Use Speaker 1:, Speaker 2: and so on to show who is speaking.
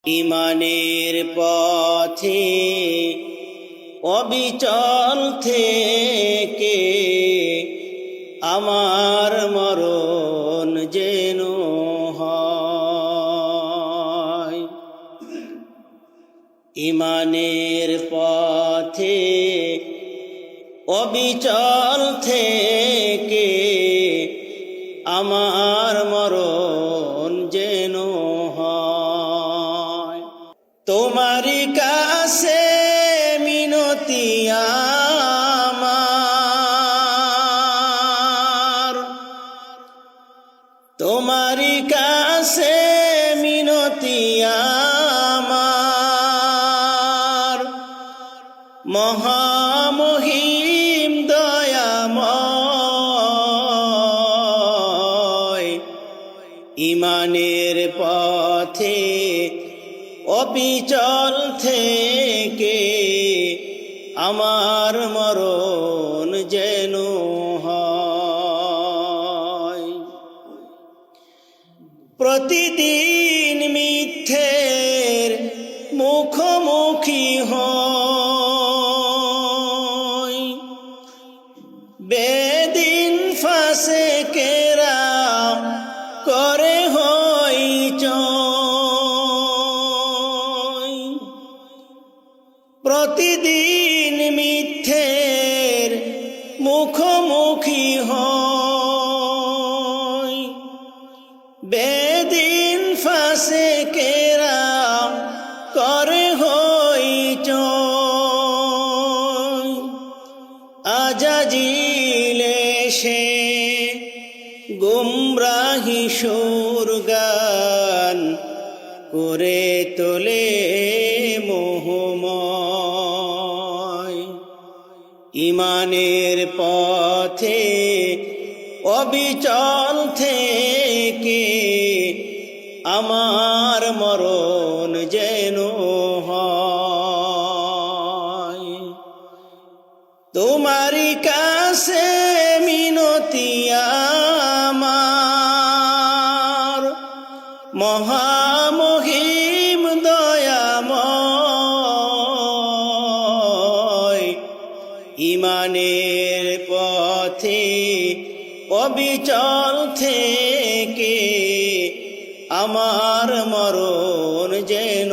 Speaker 1: ইমানের পথে অবিচল থেকে আমার মরণ যেন হয়। ইমানের পথে অবিচল থেকে আমার মরণ যেন হয়। তোমারই কাছে মিনতি আমার, তোমারই কাছে মিনতি আমার, মহামহিম দয়াময়। ইমানের পথে অবিচল থেকে আমার মরণ যেন হয়। প্রতিদিন মিথ্যের মুখোমুখি হই, বেদিন ফাসেকেরা করে হইচই। প্রতিদিন মিথ্যের মুখোমুখি হই, বেদিন ফাসেকেরা করে হইচই। আজাজিল এসে গুমরাহি সুরগান করে তোলে মোহময়। ইমানের পথে অবিচল থেকে আমার মরণ যেন হয়। তোমারই কাছে মিনতি আমার, মহামহিম দয়াময়। ইমানের পথে অবিচল থেকে আমার মরণ যেন